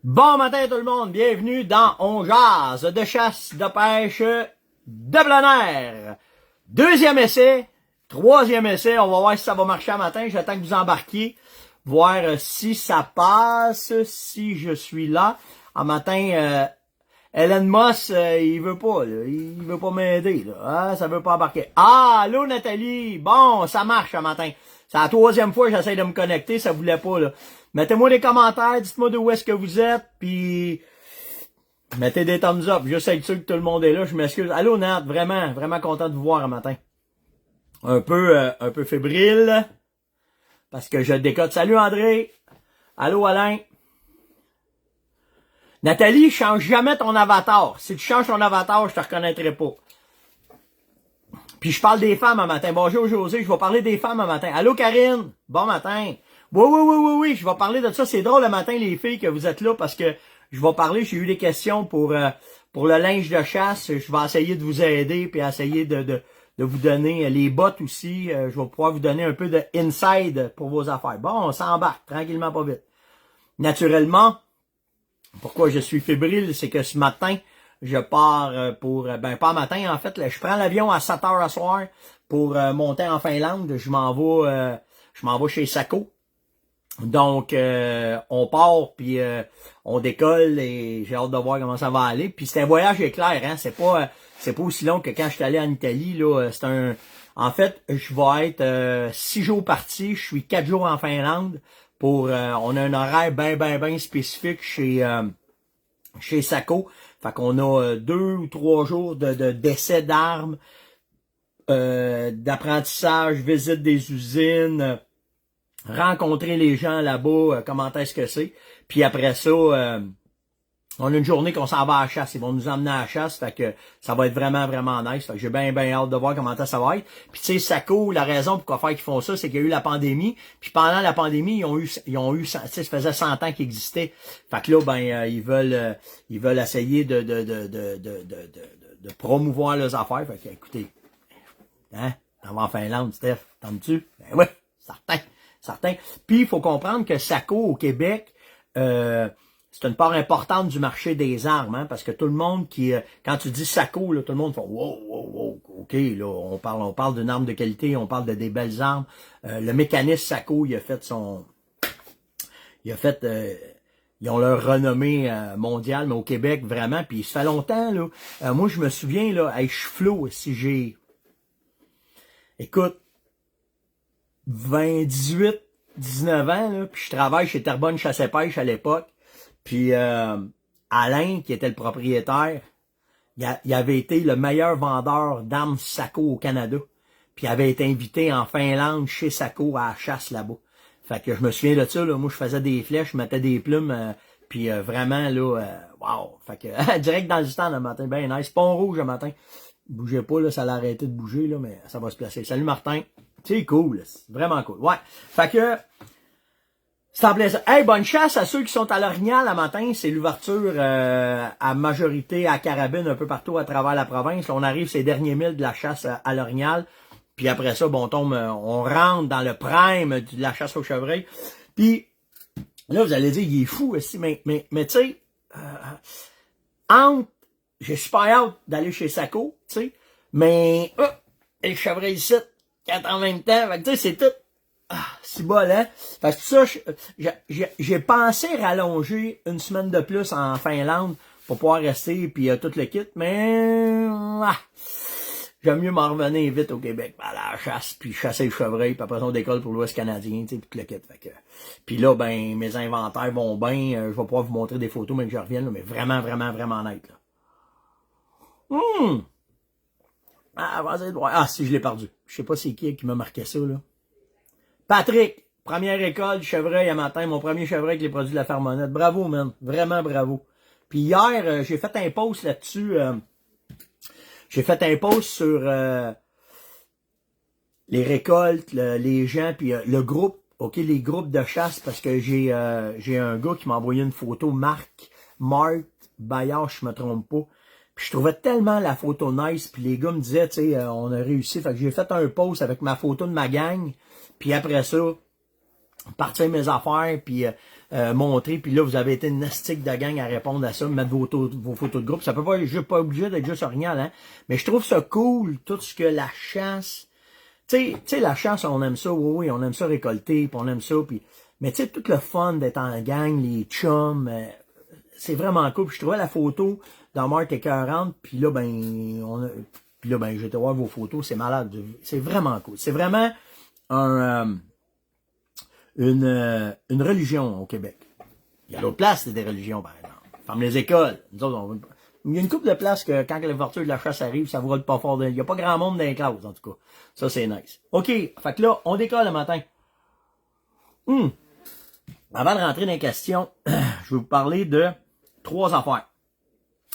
Bon matin tout le monde, bienvenue dans On jase de chasse, de pêche, de plein air. Deuxième essai, troisième essai, on va voir si ça va marcher un matin. J'attends que vous embarquiez, voir si ça passe, si je suis là. Un matin, Elon Musk, il veut pas, là. Il veut pas m'aider, là. Ah, ça veut pas embarquer. Ah, allô Nathalie, bon, ça marche un matin. C'est la troisième fois que j'essaie de me connecter, ça voulait pas, là. Mettez-moi des commentaires, dites-moi d'où est-ce que vous êtes, puis mettez des thumbs up. Je sais que tout le monde est là, je m'excuse. Allô Nat, vraiment, vraiment content de vous voir un matin. Un peu fébrile, parce que je décote. Salut André. Allô Alain. Nathalie, change jamais ton avatar. Si tu changes ton avatar, je te reconnaîtrai pas. Puis je parle des femmes un matin. Bonjour José, je vais parler des femmes un matin. Allô Karine, bon matin. Oui, je vais parler de ça. C'est drôle le matin, les filles, que vous êtes là, parce que je vais parler, j'ai eu des questions pour le linge de chasse. Je vais essayer de vous aider, puis essayer de vous donner les bottes aussi. Je vais pouvoir vous donner un peu de inside pour vos affaires. Bon, on s'embarque, tranquillement, pas vite. Naturellement, pourquoi je suis fébrile, c'est que ce matin, je pars pas matin, en fait, là, je prends l'avion à 7 heures à soir pour monter en Finlande. Je m'en vais chez Sako. Donc, on part, puis on décolle, et j'ai hâte de voir comment ça va aller. Puis c'est un voyage éclair, hein. C'est pas aussi long que quand je suis allé en Italie, là. En fait, je vais être 6 jours parti, je suis 4 jours en Finlande. On a un horaire bien spécifique chez Sako. Fait qu'on a 2 ou 3 jours d'essai d'armes, d'apprentissage, visite des usines, rencontrer les gens là-bas, comment est-ce que c'est. Puis après ça, on a une journée qu'on s'en va à la chasse. Ils vont nous emmener à la chasse, fait que ça va être vraiment nice. Fait que j'ai bien hâte de voir comment ça va être. Puis tu sais, Sako, la raison pourquoi faire qu'ils font ça, c'est qu'il y a eu la pandémie. Puis pendant la pandémie, ils ont eu, tu sais, ça faisait 100 ans qu'ils existaient. Fait que là, ils veulent essayer de promouvoir leurs affaires. Fait que écoutez, hein, t'en vas en Finlande, Steph, t'en-tu? Ben ouais, certain. Puis il faut comprendre que Sako au Québec, c'est une part importante du marché des armes, hein, parce que tout le monde quand tu dis Sako, là, tout le monde fait wow, ok, là, on parle d'une arme de qualité, on parle de des belles armes. Le mécaniste Sako, ils ont leur renommée mondiale, mais au Québec, vraiment, puis ça fait longtemps, là. Moi, je me souviens, là, je suis flou, écoute, 19 ans, là, puis je travaille chez Terrebonne Chasse et Pêche à l'époque. Puis Alain, qui était le propriétaire, il avait été le meilleur vendeur d'armes Sako au Canada. Puis il avait été invité en Finlande chez Sako à la chasse là-bas. Fait que je me souviens de ça, là. Moi, je faisais des flèches, je mettais des plumes, puis vraiment, là, wow. Fait que direct dans le stand le matin, ben nice. Pont Rouge le matin. Bougez pas, là, ça allait arrêter de bouger, là, mais ça va se placer. Salut Martin. C'est cool, c'est vraiment cool. Ouais. Fait que c'est en plaisir. Hey, bonne chasse à ceux qui sont à l'Orignal le matin. C'est l'ouverture à majorité à Carabine, un peu partout à travers la province. On arrive ces derniers milles de la chasse à l'Orignal. Puis après ça, bon, on rentre dans le prime de la chasse au chevreuil. Puis là, vous allez dire, il est fou aussi, mais tu sais, j'ai super hâte d'aller chez Sako, tu sais, mais le chevreuil ici, 4 en même temps, fait que tu sais, c'est tout. C'est bol, hein? Parce que ça, j'ai pensé rallonger une semaine de plus en Finlande pour pouvoir rester, puis tout le kit, mais j'aime mieux m'en revenir vite au Québec, à la chasse, puis chasser le chevreuil, puis après ça, on décolle pour l'Ouest canadien, tu sais, puis tout le kit. Fait que, puis là, ben, mes inventaires vont bien, je vais pouvoir vous montrer des photos, mais que je revienne, là, mais vraiment net, là. Si je l'ai perdu. Je sais pas c'est qui m'a marqué ça, là. Patrick, première école du chevreuil à matin, mon premier chevreuil avec les produits de la Fermonette. Bravo, man. Vraiment bravo. Puis hier, j'ai fait un post là-dessus. J'ai fait un post sur les récoltes, les gens, puis le groupe, ok, les groupes de chasse, parce que j'ai un gars qui m'a envoyé une photo, Marc Bayard, je me trompe pas. Puis je trouvais tellement la photo nice, puis les gars me disaient, tu sais, on a réussi. Fait que j'ai fait un post avec ma photo de ma gang, puis après ça, partir mes affaires, puis montrer, puis là, vous avez été une nastique de gang à répondre à ça, mettre vos photos de groupe. Ça peut pas, je suis pas obligé d'être juste orignal, hein. Mais je trouve ça cool, tout ce que la chasse, tu sais, la chasse, on aime ça, oui, on aime ça récolter, puis on aime ça, puis, mais tu sais, tout le fun d'être en gang, les chums, c'est vraiment cool. Puis je trouvais la photo dans Marc écœurante, puis là, j'étais voir vos photos, c'est malade, c'est vraiment cool. C'est vraiment une religion au Québec. Il y a d'autres places, c'est des religions, par exemple. Ferme les écoles. Nous autres, il y a une couple de places que quand l'ouverture de la chasse arrive, ça vous roule pas fort. Il n'y a pas grand monde dans les classes, en tout cas. Ça, c'est nice. OK. Fait que là, on décolle le matin. Avant de rentrer dans les questions, je vais vous parler de 3 affaires.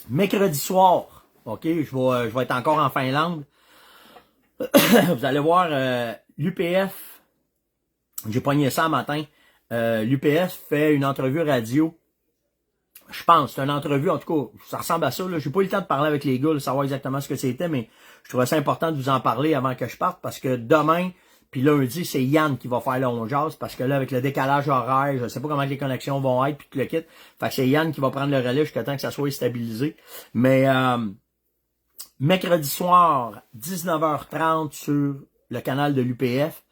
Mercredi soir, OK, je vais être encore en Finlande. Vous allez voir l'UPF. J'ai pogné ça un matin. L'UPF fait une entrevue radio. Je pense, c'est une entrevue, en tout cas, ça ressemble à ça. J'ai pas eu le temps de parler avec les gars, de savoir exactement ce que c'était, mais je trouvais ça important de vous en parler avant que je parte, parce que demain, puis lundi, c'est Yann qui va faire le On Jase, parce que là, avec le décalage horaire, je sais pas comment les connexions vont être, puis tout le kit. Fait que c'est Yann qui va prendre le relais jusqu'à temps que ça soit stabilisé. Mais mercredi soir, 19h30 sur le canal de l'UPF,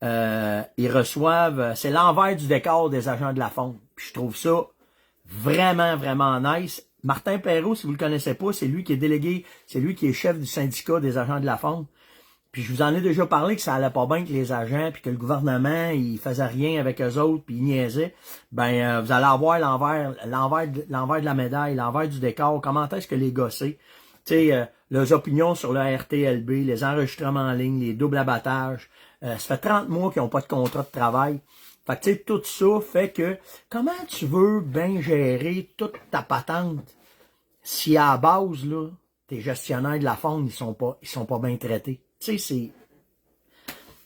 ils reçoivent, c'est l'envers du décor des agents de la Fonde. Puis je trouve ça vraiment, vraiment nice. Martin Perrault, si vous le connaissez pas, c'est lui qui est délégué, c'est lui qui est chef du syndicat des agents de la Fonde. Puis je vous en ai déjà parlé que ça allait pas bien avec les agents, puis que le gouvernement, il faisait rien avec eux autres, puis il niaisait. Ben, vous allez avoir l'envers de la médaille, l'envers du décor. Comment est-ce que les gossés, tu sais, leurs opinions sur le RTLB, les enregistrements en ligne, les doubles abattages. Ça fait 30 mois qu'ils n'ont pas de contrat de travail. Fait que tu sais, tout ça fait que comment tu veux bien gérer toute ta patente si à la base, là, tes gestionnaires de la Fonde, ils sont pas bien traités. Tu sais, c'est...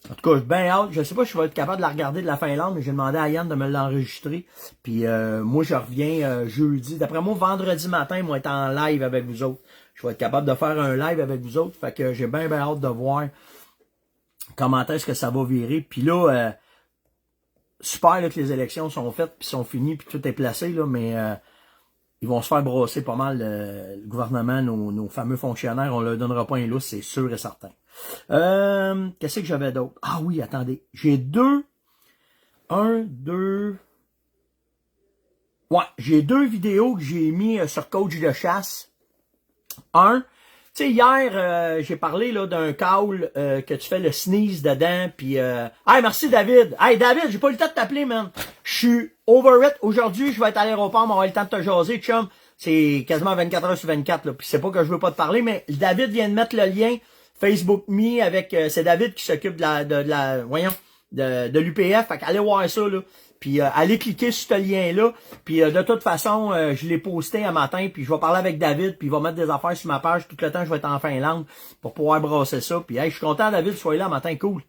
En tout cas, je suis bien hâte. Je sais pas si je vais être capable de la regarder de la Finlande, mais j'ai demandé à Yann de me l'enregistrer. Puis moi, je reviens jeudi. D'après moi, vendredi matin, ils vont être en live avec vous autres. Je vais être capable de faire un live avec vous autres. Fait que j'ai bien hâte de voir comment est-ce que ça va virer. Puis là, super là, que les élections sont faites, puis sont finies, puis tout est placé, là, mais ils vont se faire brosser pas mal le gouvernement, nos fameux fonctionnaires. On leur donnera pas un lousse, c'est sûr et certain. Qu'est-ce que j'avais d'autre? Ah oui, attendez. J'ai j'ai deux vidéos que j'ai mis sur Coach de chasse. Tu sais, hier, j'ai parlé là d'un call que tu fais le sneeze dedans, puis hey, merci David. Hey David, j'ai pas eu le temps de t'appeler, man. Je suis over it. Aujourd'hui, je vais être à l'aéroport, on va avoir le temps de te jaser, chum. C'est quasiment 24 heures sur 24, là. Puis c'est pas que je veux pas te parler, mais David vient de mettre le lien Facebook Me avec c'est David qui s'occupe de l'UPF. Fait qu'allez voir ça, là. Puis allez cliquer sur ce lien-là. Puis de toute façon, je l'ai posté un matin. Puis je vais parler avec David. Puis il va mettre des affaires sur ma page. Tout le temps, je vais être en Finlande pour pouvoir brasser ça. Puis hey, je suis content, David, soit là un matin. Cool.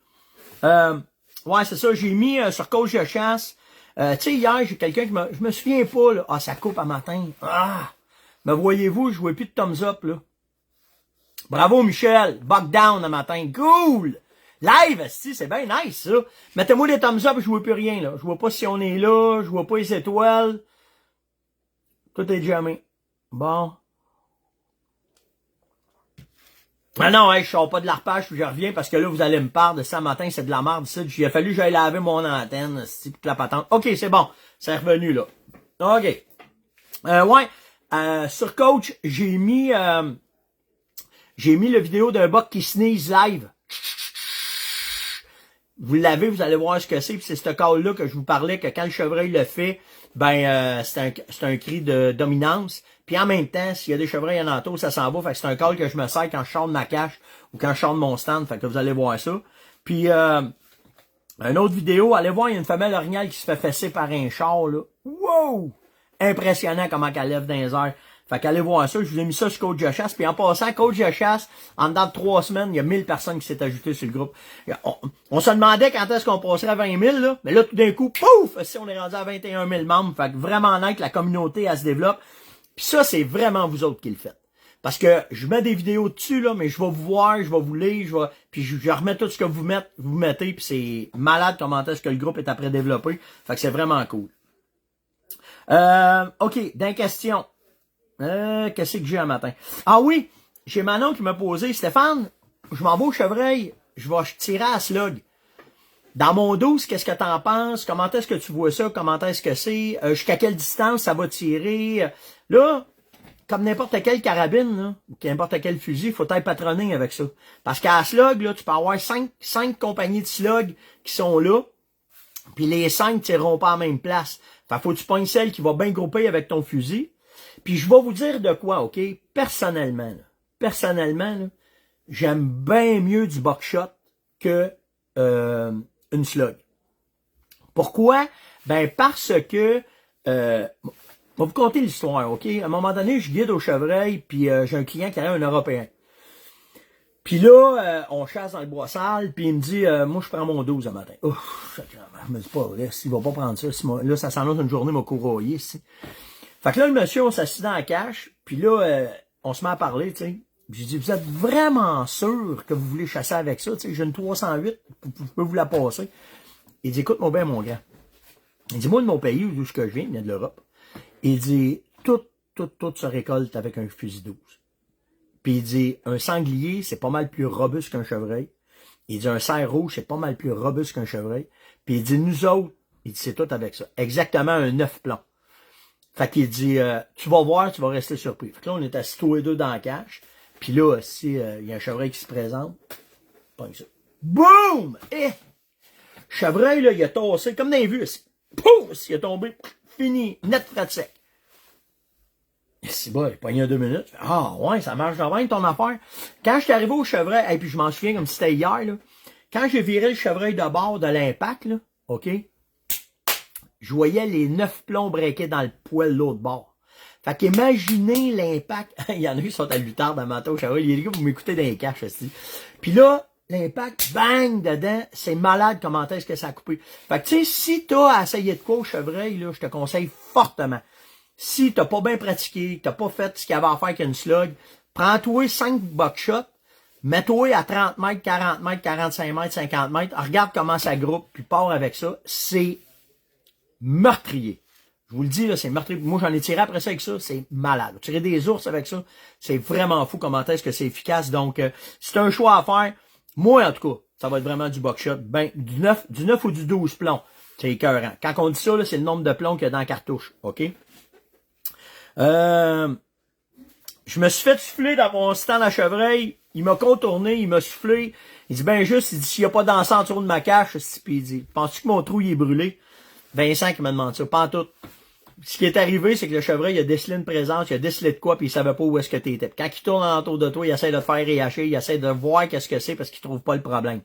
Ouais, c'est ça. J'ai mis sur Coach de chasse. Tu sais, hier, j'ai quelqu'un qui je me souviens pas, là. Ah, ça coupe un matin. Ah! Me voyez-vous, je jouais plus de thumbs up, là. Bravo, Michel. Buck down un matin. Cool! Live, c'est bien nice, ça. Mettez-moi des thumbs up, je vois plus rien, là. Je vois pas si on est là, je vois pas les étoiles. Tout est jamais. Bon. Ah non, je sors pas de l'arpage, puis je reviens, parce que là, vous allez me parler de ça matin, c'est de la merde, ça. Il a fallu que j'aille laver mon antenne, toute la patente. OK, c'est bon. C'est revenu, là. OK. Sur Coach, j'ai mis le vidéo d'un bot qui sneeze live. Vous l'avez, vous allez voir ce que c'est. Puis c'est ce call-là que je vous parlais, que quand le chevreuil le fait, c'est un cri de dominance. Puis en même temps, s'il y a des chevreuils en entour, ça s'en va. Fait que c'est un call que je me sers quand je sors de ma cache ou quand je sors de mon stand. Fait que vous allez voir ça. Puis une autre vidéo, allez voir, il y a une femelle orignale qui se fait fesser par un char, là. Wow! Impressionnant comment qu'elle lève dans les airs. Fait qu'allez voir ça, je vous ai mis ça sur Coach de chasse. Puis en passant, Coach de chasse, en dedans de 3 semaines, il y a 1000 personnes qui s'est ajoutées sur le groupe. On se demandait quand est-ce qu'on passerait à 20 000, là. Mais là, tout d'un coup, pouf! Si on est rendu à 21 000 membres. Fait que vraiment net, la communauté, elle se développe. Puis ça, c'est vraiment vous autres qui le faites. Parce que je mets des vidéos dessus, là, mais je vais vous voir, je vais vous lire, puis je remets tout ce que vous mettez, puis c'est malade comment est-ce que le groupe est après développé. Fait que c'est vraiment cool. OK, dans question. Qu'est-ce que j'ai un matin? Ah oui, j'ai Manon qui m'a posé, Stéphane, je m'en vais au chevreuil, je vais tirer à slug. Dans mon 12, qu'est-ce que t'en penses? Comment est-ce que tu vois ça? Comment est-ce que c'est? Jusqu'à quelle distance ça va tirer? Là, comme n'importe quelle carabine, là, ou n'importe quel fusil, il faut être patronné avec ça. Parce qu'à slug, là, tu peux avoir cinq compagnies de slug qui sont là, puis les 5 tireront pas en même place. Fait faut que tu pognes celle qui va bien grouper avec ton fusil. Puis je vais vous dire de quoi, OK? Personnellement, là, j'aime bien mieux du buckshot que une slug. Pourquoi? Ben parce que je vais vous conter l'histoire, OK? À un moment donné, je guide au chevreuil, puis j'ai un client qui a un Européen. Puis là, on chasse dans le bois sale, puis il me dit, moi, je prends mon 12 le matin. Ouf, je me dis pas vrai, s'il va pas prendre ça, là, ça s'annonce une journée, m'a courroyé, ici. Fait que là, le monsieur, on s'assit dans la cache, puis là, on se met à parler, tu sais. J'ai dit, vous êtes vraiment sûr que vous voulez chasser avec ça? Tu sais, j'ai une 308, je peux vous la passer. Il dit, écoute-moi bien, mon gars. Il dit, moi, de mon pays, d'où je viens, il vient de l'Europe. Il dit, tout se récolte avec un fusil 12. Puis il dit, un sanglier, c'est pas mal plus robuste qu'un chevreuil. Il dit, un cerf rouge, c'est pas mal plus robuste qu'un chevreuil. Puis il dit, nous autres, il dit, c'est tout avec ça. Exactement un 9 plomb. Fait qu'il dit, tu vas voir, tu vas rester surpris. Fait que là, on est assis tous les deux dans la cache. Puis là, si il y a un chevreuil qui se présente, pas ça. Boum! Chevreuil, là, il a tossé, comme dans les vues, pouf! Il est tombé, fini, net frais sec. C'est bon, il pogné 2 minutes. Ah ouais, ça marche de même ton affaire. Quand je suis arrivé au chevreuil, et puis je m'en souviens comme si c'était hier, là, quand j'ai viré le chevreuil de bord de l'impact, là, OK, je voyais les 9 plombs breakés dans le poêle de l'autre bord. Fait qu'imaginez l'impact. Il y en a qui sont à l'utard à matin au chevreuil. Les gars, vous m'écoutez dans les caches aussi. Puis là, l'impact, bang, dedans, c'est malade comment est-ce que ça a coupé. Fait que tu sais, si t'as essayé de quoi au chevreuil, là, je te conseille fortement. Si t'as pas bien pratiqué, t'as pas fait ce qu'il y avait à faire qu'une slug, prends-toi 5 buckshots, mets-toi à 30 mètres, 40 mètres, 45 mètres, 50 mètres, regarde comment ça groupe, puis pars avec ça. C'est meurtrier. Je vous le dis, là, c'est meurtrier. Moi, j'en ai tiré après ça avec ça, c'est malade. Tirer des ours avec ça, c'est vraiment fou comment est-ce que c'est efficace. Donc, c'est un choix à faire. Moi, en tout cas, ça va être vraiment du buckshot. Ben, du 9 ou du 12 plombs. C'est écœurant. Quand on dit ça, là, c'est le nombre de plombs qu'il y a dans la cartouche. OK? Je me suis fait souffler dans mon stand à chevreuil. Il m'a contourné, il m'a soufflé. Il dit, ben juste, il dit, s'il n'y a pas d'encens autour de ma cache, puis il dit, penses-tu que mon trou, il est brûlé? Vincent qui m'a demandé ça, pas en tout. Ce qui est arrivé, c'est que le chevreuil, il a décelé une présence, il a décelé de quoi, puis il savait pas où est-ce que t'étais. Quand il tourne autour de toi, il essaie de te faire réhacher, il essaie de voir qu'est-ce que c'est parce qu'il trouve pas le problème.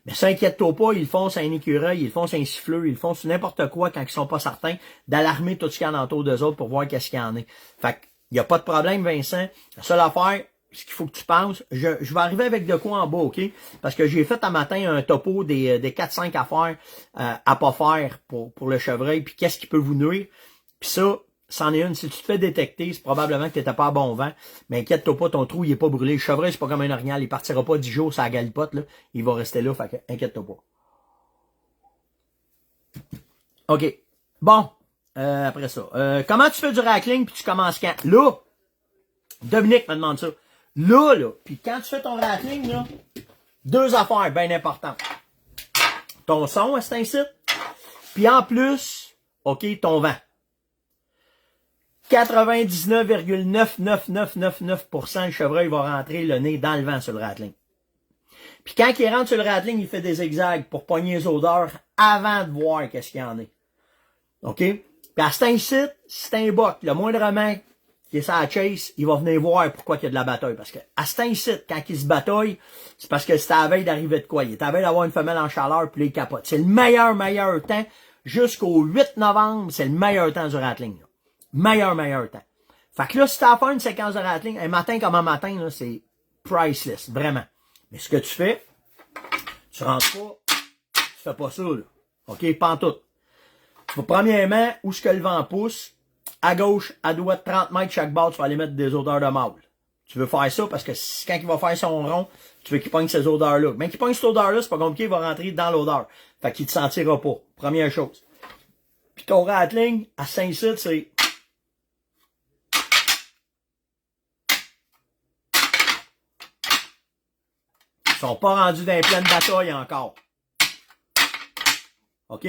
Mais s'inquiète-toi pas, ils font un écureuil, ils font un siffleux, ils font n'importe quoi quand ils sont pas certains, d'alarmer tout ce qu'il y a autour d'eux autres pour voir qu'est-ce qu'il y en a. Fait qu'il y a pas de problème, Vincent. La seule affaire, ce qu'il faut que tu penses, je vais arriver avec de quoi en bas, OK? Parce que j'ai fait un matin un topo des 4-5 affaires à pas faire pour le chevreuil, puis qu'est-ce qui peut vous nuire. Puis ça, c'en est une. Si tu te fais détecter, c'est probablement que t'étais pas à bon vent. Mais inquiète-toi pas, ton trou, il est pas brûlé. Le chevreuil, c'est pas comme un orignal. Il partira pas 10 jours sur la galipote, là. Il va rester là, fait que inquiète-toi pas. OK. Bon. Après ça. Comment tu fais du rackling puis tu commences quand? Là, Dominique me demande ça. Là, puis quand tu fais ton rackling, là, 2 affaires bien importantes. Ton son à cet incite, puis en plus, OK, ton vent. 99,99999% le chevreuil va rentrer le nez dans le vent sur le rattling. Puis quand il rentre sur le rattling, il fait des zigzags pour pogner les odeurs avant de voir qu'est-ce qu'il y en a. OK? Puis à cet incite, c'est un boc. Le moindrement qui est sur la chase, il va venir voir pourquoi il y a de la bataille. Parce que à cet incite, quand il se bataille, c'est parce que c'est à la veille d'arriver de quoi? Il est à la veille d'avoir une femelle en chaleur, puis il capote. C'est le meilleur temps. Jusqu'au 8 novembre, c'est le meilleur temps du rattling. Là. Meilleur temps. Fait que là, si t'as à faire une séquence de rattling, un matin comme un matin, là, c'est priceless, vraiment. Mais ce que tu fais, tu rentres pas, tu fais pas ça, là. OK? Pas en tout. Tu vas premièrement, où est-ce que le vent pousse, à gauche, à droite, 30 mètres chaque barre, tu vas aller mettre des odeurs de mâle. Tu veux faire ça parce que quand il va faire son rond, tu veux qu'il pogne ces odeurs-là. Même qu'il pogne cette odeur-là, c'est pas compliqué, il va rentrer dans l'odeur. Fait qu'il te sentira pas. Première chose. Puis ton rattling, à Saint-Cyr, c'est... Ils sont pas rendus dans les pleines batailles encore. OK?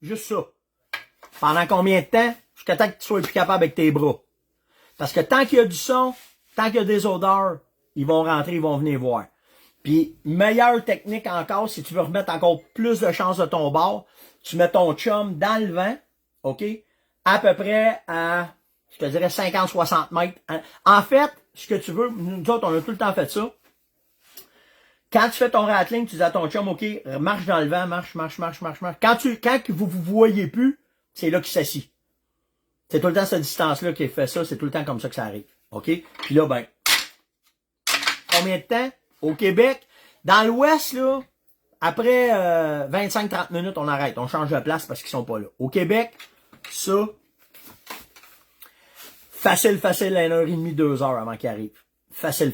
Juste ça. Pendant combien de temps? Jusqu'à temps que tu sois plus capable avec tes bras. Parce que tant qu'il y a du son, tant qu'il y a des odeurs, ils vont rentrer, ils vont venir voir. Puis, meilleure technique encore, si tu veux remettre encore plus de chance de ton bord, tu mets ton chum dans le vent, OK? À peu près à, je te dirais, 50-60 mètres. En fait, ce que tu veux, nous autres, on a tout le temps fait ça. Quand tu fais ton rattling, tu dis à ton chum, OK, marche dans le vent, marche. Quand vous voyez plus, c'est là qu'il s'assit. C'est tout le temps cette distance-là qui fait ça, c'est tout le temps comme ça que ça arrive. OK? Puis là, ben, combien de temps? Au Québec, dans l'Ouest, là, après 25-30 minutes, on arrête. On change de place parce qu'ils sont pas là. Au Québec, ça, facile, 1h30, 2 heures avant qu'ils arrivent. Facile.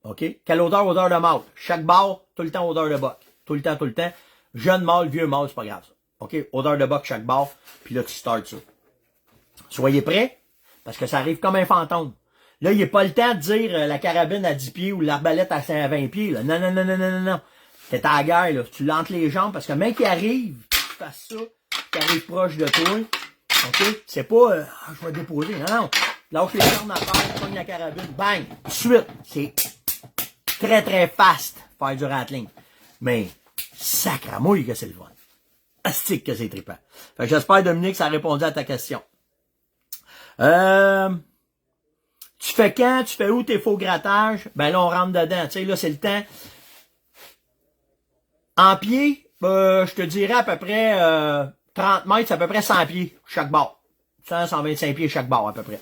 OK? Quelle odeur? Odeur de mâle. Chaque bar, tout le temps odeur de boc. Tout le temps. Jeune mâle, vieux mâle, c'est pas grave ça. OK? Odeur de boc chaque bar, puis là, tu starts ça. Soyez prêts, parce que ça arrive comme un fantôme. Là, il n'est pas le temps de dire la carabine à 10 pieds ou l'arbalète à 20 pieds. Là. Non. T'es à la guerre, là. Tu l'entres les jambes, parce que même qu'il arrive, tu fasses ça, tu arrives proche de toi. OK? C'est pas, je vais déposer. Non. Lâche les jambes à terre, pogne la carabine, bang! Tout de suite. C'est très fast, faire du rattling. Mais, sacramouille que c'est le fun. Astique que c'est trippant. Fait que j'espère, Dominique, ça a répondu à ta question. Tu fais quand? Tu fais où tes faux grattages? Ben là, on rentre dedans. Tu sais, là, c'est le temps. En pied, je te dirais à peu près 30 mètres, c'est à peu près 100 pieds chaque barre. 125 pieds chaque barre à peu près.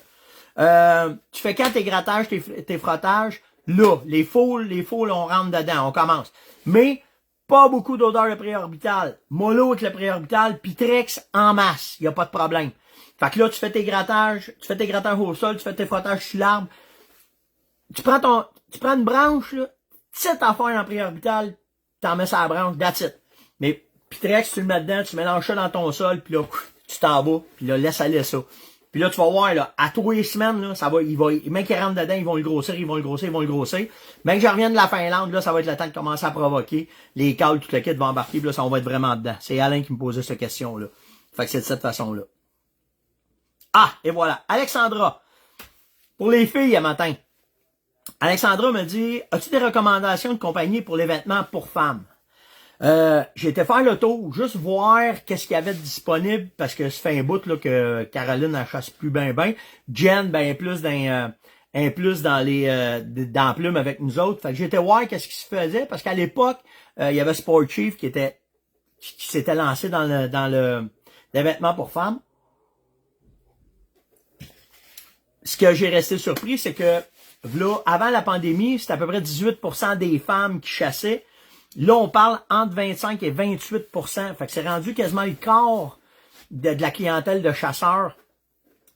Tu fais quand tes grattages, tes frottages? Là, les faux, là, on rentre dedans, on commence. Mais, pas beaucoup d'odeur de préorbital. Mollo avec le préorbital, Pitrex en masse. Il n'y a pas de problème. Fait que là, tu fais tes grattages au sol, tu fais tes frottages sur l'arbre. Tu prends une branche, là, petite affaire en préorbital, t'en mets sur la branche, that's it. Mais Pitrex, tu le mets dedans, tu mélanges ça dans ton sol, puis là, tu t'en vas, puis là, laisse aller ça. Puis là, tu vas voir, là, à 3 semaines, là, ça va, même qu'ils rentrent dedans, ils vont le grossir. Même que je revienne de la Finlande, là, ça va être le temps de commencer à provoquer. Les câbles, tout le kit va embarquer, puis là, ça, on va être vraiment dedans. C'est Alain qui me posait cette question-là. Fait que c'est de cette façon-là. Ah, et voilà. Alexandra. Pour les filles, à matin. Alexandra me dit, as-tu des recommandations de compagnie pour les vêtements pour femmes? J'ai été faire le tour, juste voir qu'est-ce qu'il y avait de disponible, parce que ça fait un bout là, que Caroline ne chasse plus ben. Jen, plus dans les dans Plume avec nous autres. Fait que j'ai été voir qu'est-ce qui se faisait, parce qu'à l'époque, il y avait Sport Chief qui s'était lancé dans les vêtements pour femmes. Ce que j'ai resté surpris, c'est que là, avant la pandémie, c'était à peu près 18% des femmes qui chassaient. Là, on parle entre 25 et 28%. Fait que c'est rendu quasiment le quart de la clientèle de chasseurs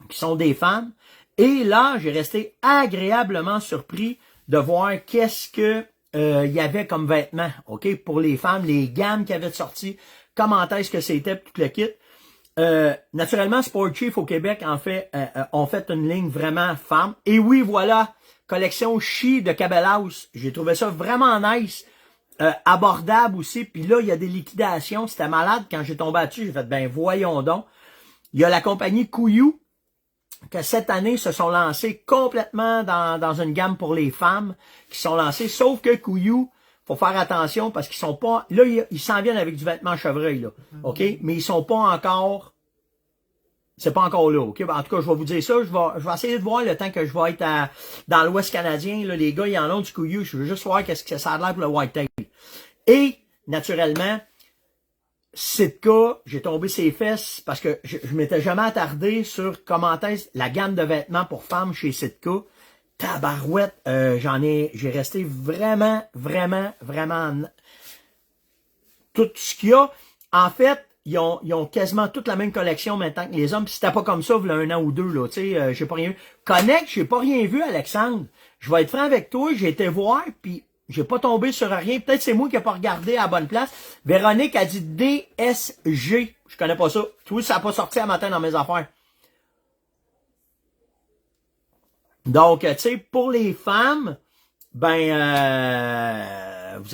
qui sont des femmes. Et là, j'ai resté agréablement surpris de voir qu'est-ce que il y avait comme vêtements, OK, pour les femmes, les gammes qui avaient sorti, comment est-ce que c'était, tout le kit. Naturellement, Sport Chief au Québec ont fait une ligne vraiment femme. Et oui, voilà, collection Chi de Cabelaus. J'ai trouvé ça vraiment nice. Abordable aussi. Puis là, il y a des liquidations. C'était malade. Quand j'ai tombé là-dessus, j'ai fait, ben voyons donc. Il y a la compagnie Couillou, que cette année se sont lancés complètement dans une gamme pour les femmes, qui sont lancés. Sauf que Couillou, faut faire attention parce qu'ils sont pas... Là, ils s'en viennent avec du vêtement chevreuil, là. OK? Mais ils sont pas encore... C'est pas encore là, OK? En tout cas, je vais vous dire ça. Je vais essayer de voir le temps que je vais être dans l'Ouest canadien. Là, les gars, ils en ont du Couillou. Je veux juste voir qu'est-ce que ça a l'air pour le whitetail. Et, naturellement, Sitka, j'ai tombé ses fesses parce que je m'étais jamais attardé sur comment est la gamme de vêtements pour femmes chez Sitka. Tabarouette, j'ai resté vraiment tout ce qu'il y a. En fait, ils ont quasiment toute la même collection maintenant que les hommes. Puis c'était pas comme ça, il y a un an ou deux, là, tu sais, j'ai pas rien vu. Connect, j'ai pas rien vu, Alexandre. Je vais être franc avec toi, j'ai été voir, puis j'ai pas tombé sur rien. Peut-être c'est moi qui n'ai pas regardé à la bonne place. Véronique a dit DSG. Je connais pas ça. Tu vois, ça n'a pas sorti à matin dans mes affaires. Donc, tu sais, pour les femmes, vous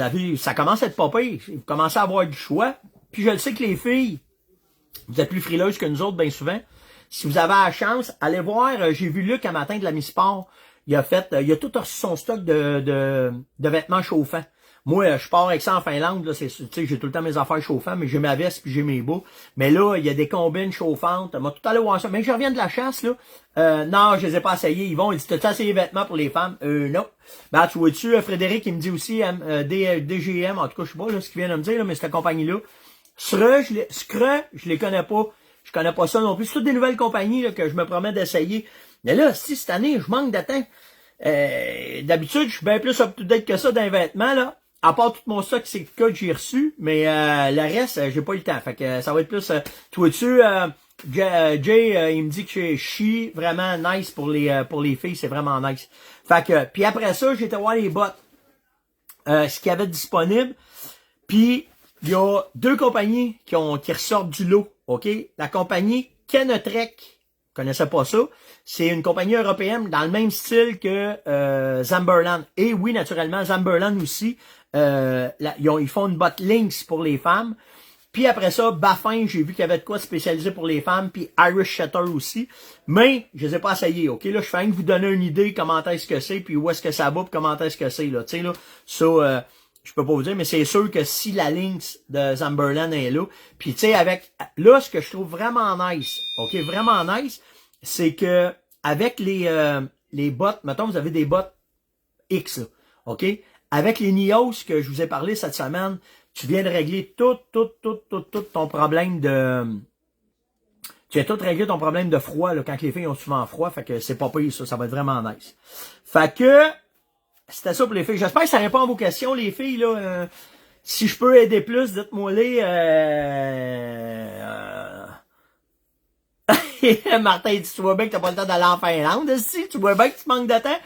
avez, ça commence à être pas pire. Vous commencez à avoir du choix. Puis je le sais que les filles, vous êtes plus frileuses que nous autres, bien souvent. Si vous avez la chance, allez voir, j'ai vu Luc un matin de la Misport. Il a tout reçu son stock de vêtements chauffants. Moi, je pars avec ça en Finlande, là, tu sais, j'ai tout le temps mes affaires chauffantes, mais j'ai ma veste puis j'ai mes bas. Mais là, il y a des combines chauffantes. Moi, tout à l'heure voir ça. Mais je reviens de la chasse, là. Non, je les ai pas essayés. Ils vont, ils disent, t'as-tu essayé les vêtements pour les femmes? Non. Ben, tu vois-tu, Frédéric, il me dit aussi, DGM, en tout cas, je sais pas, là, ce qu'il vient de me dire, là, mais cette compagnie-là. Screux, je les connais pas. Je connais pas ça non plus. C'est toutes des nouvelles compagnies, là, que je me promets d'essayer. Mais là, si cette année, je manque de temps. D'habitude, je suis bien plus up-to-date que ça dans les vêtements, là. À part tout mon stock, c'est que j'ai reçu, mais le reste, j'ai pas eu le temps. Fait que ça va être plus toi dessus. Jay, il me dit que je chie vraiment nice pour les filles, c'est vraiment nice. Fait que puis après ça, j'ai été voir les bottes. Ce qu'il y avait disponible. Puis il y a deux compagnies qui ressortent du lot, OK? La compagnie Kenotrek, je connaissais pas ça. C'est une compagnie européenne dans le même style que Zamberland. Et oui, naturellement, Zamberland aussi. Ils font une botte Lynx pour les femmes. Puis après ça, Baffin, j'ai vu qu'il y avait de quoi spécialisé pour les femmes. Puis Irish Setter aussi. Mais je les ai pas essayés, OK? Là, je fais rien que vous donner une idée comment est-ce que c'est, puis où est-ce que ça va, puis comment est-ce que c'est, là. Tu sais, là, ça, je peux pas vous dire, mais c'est sûr que si la Lynx de Zamberland est là, puis tu sais, là, ce que je trouve vraiment nice, OK, vraiment nice, c'est que avec les bottes, mettons, vous avez des bottes X, là, OK? Avec les Nios que je vous ai parlé cette semaine, tu viens de régler tout ton problème de... Tu as tout réglé ton problème de froid, là, quand les filles ont souvent froid, fait que c'est pas pire, ça va être vraiment nice. Fait que, c'était ça pour les filles. J'espère que ça répond à vos questions, les filles, là. Si je peux aider plus, dites-moi-les. Martin dit, tu vois bien que t'as pas le temps d'aller en Finlande, si tu vois bien que tu manques de temps.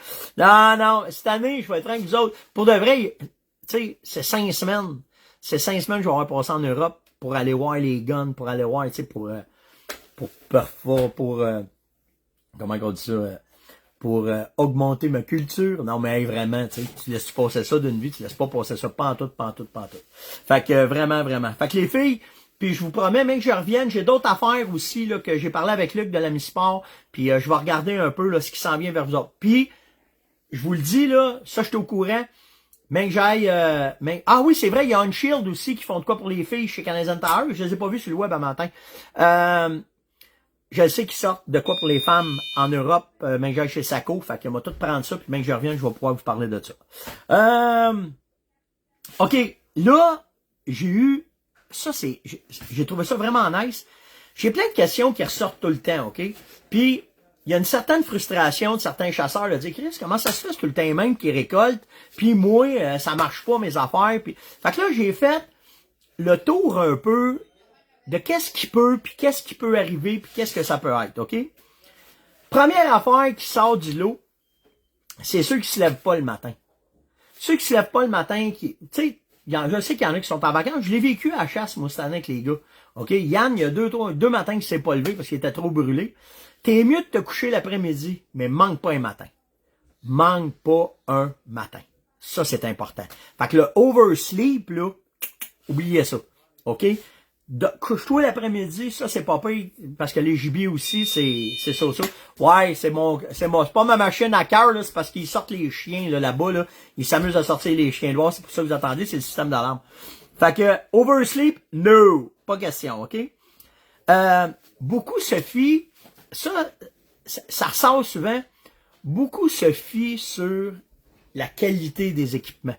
Non, cette année, je vais être avec vous autres. Pour de vrai, tu sais, c'est 5 semaines. C'est 5 semaines que je vais avoir passé en Europe pour aller voir les guns, pour aller voir, tu sais, comment on dit ça, pour augmenter ma culture. Non, mais hey, vraiment, tu sais, tu laisses passer ça d'une vie, tu laisses pas passer ça pantoute. Fait que vraiment. Fait que les filles, puis je vous promets, même que je revienne, j'ai d'autres affaires aussi, là, que j'ai parlé avec Luc de la Misport, puis je vais regarder un peu, là, ce qui s'en vient vers vous autres. Puis, je vous le dis, là, ça, je suis au courant, mais que j'aille, ah oui, c'est vrai, il y a Unshield aussi qui font de quoi pour les filles chez Canadian Tower, je les ai pas vus sur le web à matin. Je sais qu'ils sortent de quoi pour les femmes en Europe, mais que j'aille chez Saco, fait que m'a tout prendre ça, puis même que je revienne, je vais pouvoir vous parler de ça. OK, là, j'ai trouvé ça vraiment nice. J'ai plein de questions qui ressortent tout le temps, OK? Puis, il y a une certaine frustration de certains chasseurs de dire, Chris, comment ça se fait, c'est tout le temps même qui récolte, puis moi, ça marche pas mes affaires, puis... Fait que là, j'ai fait le tour un peu de qu'est-ce qui peut arriver, puis qu'est-ce que ça peut être, OK? Première affaire qui sort du lot, c'est ceux qui se lèvent pas le matin. Ceux qui se lèvent pas le matin, tu sais, je sais qu'il y en a qui sont en vacances. Je l'ai vécu à la chasse, moi, cette année, avec les gars. OK? Yann, il y a deux matins qu'il s'est pas levé parce qu'il était trop brûlé. T'es mieux de te coucher l'après-midi, mais manque pas un matin. Manque pas un matin. Ça, c'est important. Fait que le oversleep, là, oubliez ça. OK? Couche-toi l'après-midi, ça, c'est pas pire, parce que les gibiers aussi, c'est ça. Ouais, c'est pas ma machine à cœur, là, c'est parce qu'ils sortent les chiens, là-bas, là. Ils s'amusent à sortir les chiens noirs, c'est pour ça que vous attendez, c'est le système d'alarme. Fait que, oversleep, no. Pas question, OK? Beaucoup se fient, ça ressort souvent, beaucoup se fient sur la qualité des équipements.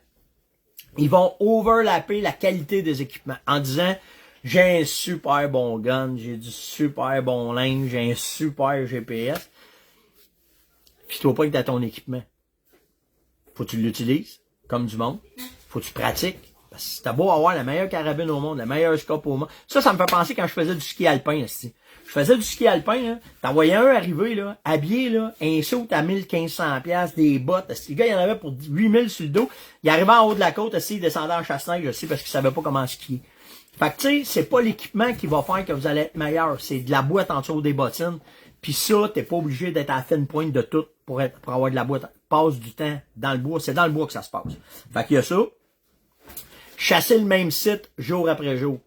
Ils vont overlapper la qualité des équipements en disant, j'ai un super bon gun, j'ai du super bon linge, j'ai un super GPS. Puis toi pas que t'as ton équipement. Faut que tu l'utilises, comme du monde. Faut que tu pratiques. Parce que c'était beau avoir la meilleure carabine au monde, la meilleure scope au monde. Ça me fait penser quand je faisais du ski alpin, aussi. Je faisais du ski alpin, là. T'en voyais un arriver, là, habillé, là, un saut à 1500$, des bottes. Le gars, il en avait pour 8000 sur le dos. Il arrivait en haut de la côte, il descendait en chasse-neige, je sais, parce qu'il savait pas comment skier. Fait que, tu sais, c'est pas l'équipement qui va faire que vous allez être meilleur. C'est de la boîte en dessous des bottines. Puis ça, t'es pas obligé d'être à la fine pointe de tout pour avoir de la boîte. Passe du temps dans le bois. C'est dans le bois que ça se passe. Fait qu'il y a ça. Chasser le même site jour après jour.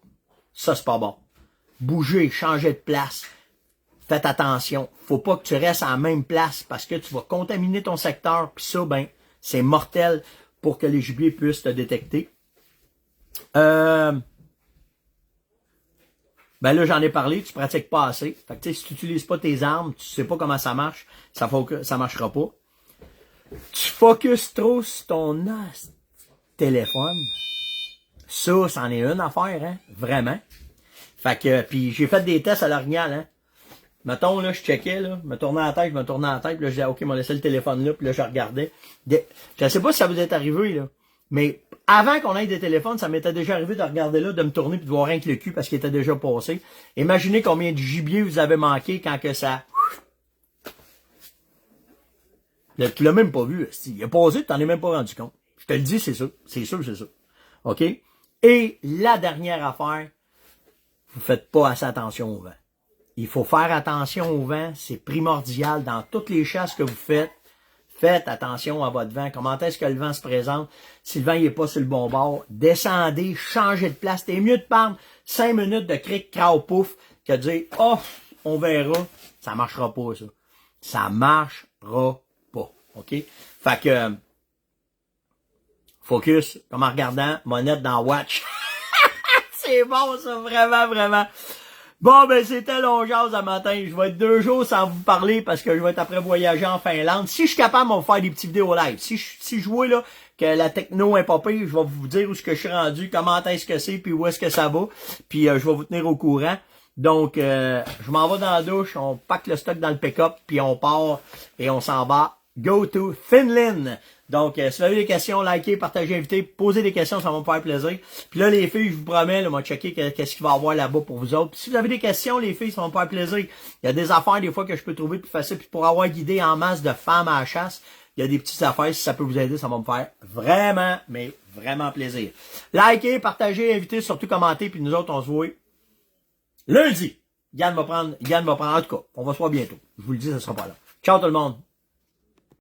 Ça, c'est pas bon. Bouger, changer de place. Faites attention. Faut pas que tu restes à la même place parce que tu vas contaminer ton secteur. Puis ça, ben, c'est mortel pour que les gibiers puissent te détecter. Ben là, j'en ai parlé, tu pratiques pas assez. Fait que tu sais, si tu utilises pas tes armes, tu sais pas comment ça marche, ça marchera pas. Tu focuses trop sur ton téléphone. Ça, c'en est une affaire, hein, vraiment. Fait que, puis j'ai fait des tests à l'orignal, hein. Mettons, là, je checkais, là, me tournais la tête, puis là, je disais, OK, m'a laissé le téléphone là, puis là, je regardais. Je sais pas si ça vous est arrivé, là, mais avant qu'on ait des téléphones, ça m'était déjà arrivé de regarder là, de me tourner puis de voir rien que le cul parce qu'il était déjà passé. Imaginez combien de gibier vous avez manqué quand que ça... Tu l'as même pas vu. Il a passé, tu t'en es même pas rendu compte. Je te le dis, c'est ça. C'est sûr, c'est ça. OK? Et la dernière affaire, vous faites pas assez attention au vent. Il faut faire attention au vent. C'est primordial dans toutes les chasses que vous faites. Faites attention à votre vent. Comment est-ce que le vent se présente? Si le vent n'est pas sur le bon bord, descendez, changez de place. C'est mieux de prendre 5 minutes de cric, craw, pouf, que de dire, oh, on verra. Ça marchera pas, ça. Ça marchera pas. OK? Fait que, focus, comme en regardant, monette dans Watch. C'est bon, ça, vraiment, vraiment. Bon, ben, c'était long jase à matin. Je vais être 2 jours sans vous parler parce que je vais être après voyager en Finlande. Si je suis capable, on va faire des petites vidéos live. Si je vois, là, que la techno est pas pire, je vais vous dire où est-ce que je suis rendu, comment est-ce que c'est, puis où est-ce que ça va. Puis, je vais vous tenir au courant. Donc, je m'en vais dans la douche, on pack le stock dans le pick-up, puis on part et on s'en va. Go to Finland. Donc, si vous avez des questions, likez, partagez, invitez, posez des questions, ça va me faire plaisir. Puis là, les filles, je vous promets, là, on va checker qu'est-ce qu'il va y avoir là-bas pour vous autres. Puis si vous avez des questions, les filles, ça va me faire plaisir. Il y a des affaires, des fois, que je peux trouver plus facile. Puis pour avoir guidé en masse de femmes à la chasse, il y a des petites affaires. Si ça peut vous aider, ça va me faire vraiment, mais vraiment plaisir. Likez, partagez, invitez, surtout commentez. Puis nous autres, on se voit lundi. Yann va prendre, en tout cas, on va se voir bientôt. Je vous le dis, ça sera pas là. Ciao tout le monde.